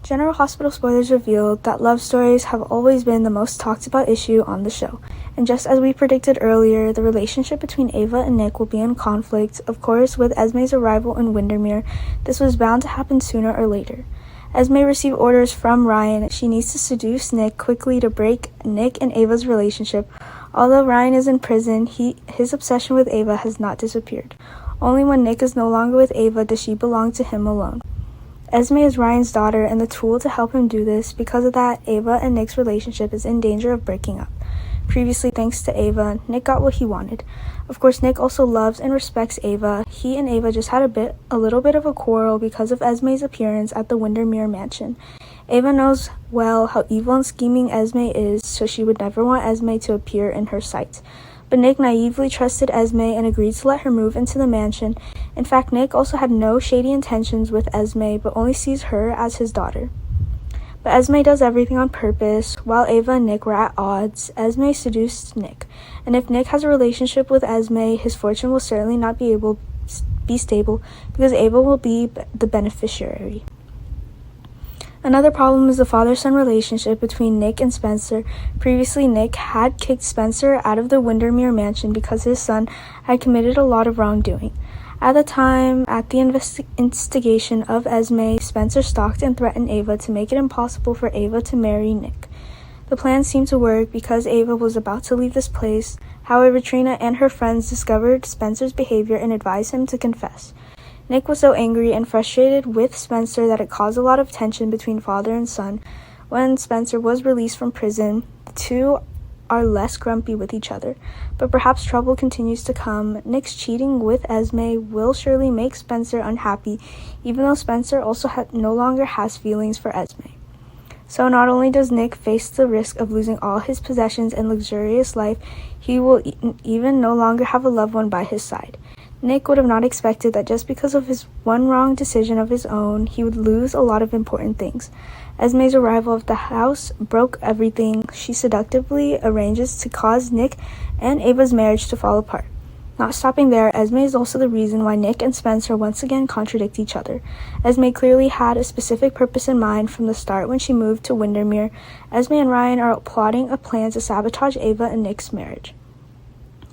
General Hospital spoilers revealed that love stories have always been the most talked about issue on the show, and just as we predicted earlier, the relationship between Ava and Nick will be in conflict. Of course, with Esme's arrival in Windermere, this was bound to happen sooner or later. Esme received orders from Ryan. She needs to seduce Nick quickly to break Nick and Ava's relationship. Although Ryan is in prison, his obsession with Ava has not disappeared. Only when Nick is no longer with Ava does she belong to him alone. Esme is Ryan's daughter and the tool to help him do this. Because of that, Ava and Nick's relationship is in danger of breaking up. Previously, thanks to Ava, Nick got what he wanted. Of course, Nick also loves and respects Ava. He and Ava just had a little bit of a quarrel because of Esme's appearance at the Windermere mansion. Ava knows well how evil and scheming Esme is, so she would never want Esme to appear in her sight. But Nick naively trusted Esme and agreed to let her move into the mansion. In fact, Nick also had no shady intentions with Esme, but only sees her as his daughter. But Esme does everything on purpose. While Ava and Nick were at odds, Esme seduced Nick. And if Nick has a relationship with Esme, his fortune will certainly not be stable because Ava will be the beneficiary. Another problem is the father-son relationship between Nick and Spencer. Previously, Nick had kicked Spencer out of the Windermere mansion because his son had committed a lot of wrongdoing. At the time, at the instigation of Esme, Spencer stalked and threatened Ava to make it impossible for Ava to marry Nick. The plan seemed to work because Ava was about to leave this place. However, Trina and her friends discovered Spencer's behavior and advised him to confess. Nick was so angry and frustrated with Spencer that it caused a lot of tension between father and son. When Spencer was released from prison, the two are less grumpy with each other. But perhaps trouble continues to come. Nick's cheating with Esme will surely make Spencer unhappy, even though Spencer also no longer has feelings for Esme. So not only does Nick face the risk of losing all his possessions and luxurious life, he will even no longer have a loved one by his side. Nick would have not expected that just because of his one wrong decision of his own, he would lose a lot of important things. Esme's arrival at the house broke everything. She seductively arranges to cause Nick and Ava's marriage to fall apart. Not stopping there, Esme is also the reason why Nick and Spencer once again contradict each other. Esme clearly had a specific purpose in mind from the start when she moved to Windermere. Esme and Ryan are plotting a plan to sabotage Ava and Nick's marriage.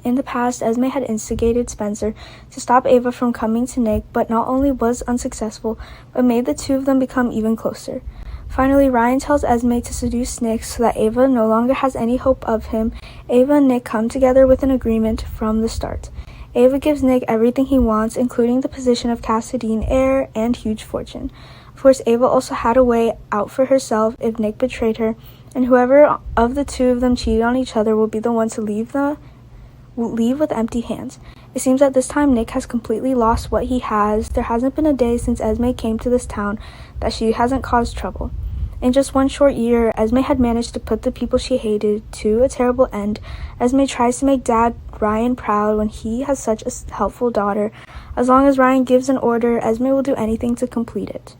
In the past, Esme had instigated Spencer to stop Ava from coming to Nick, but not only was unsuccessful, but made the two of them become even closer. Finally, Ryan tells Esme to seduce Nick so that Ava no longer has any hope of him. Ava and Nick come together with an agreement from the start. Ava gives Nick everything he wants, including the position of Cassadine heir and huge fortune. Of course, Ava also had a way out for herself if Nick betrayed her, and whoever of the two of them cheated on each other will be the one to leave with empty hands. It seems that this time Nick has completely lost what he has. There hasn't been a day since Esme came to this town that she hasn't caused trouble. In just one short year, Esme had managed to put the people she hated to a terrible end. Esme tries to make Dad Ryan proud when he has such a helpful daughter. As long as Ryan gives an order, Esme will do anything to complete it.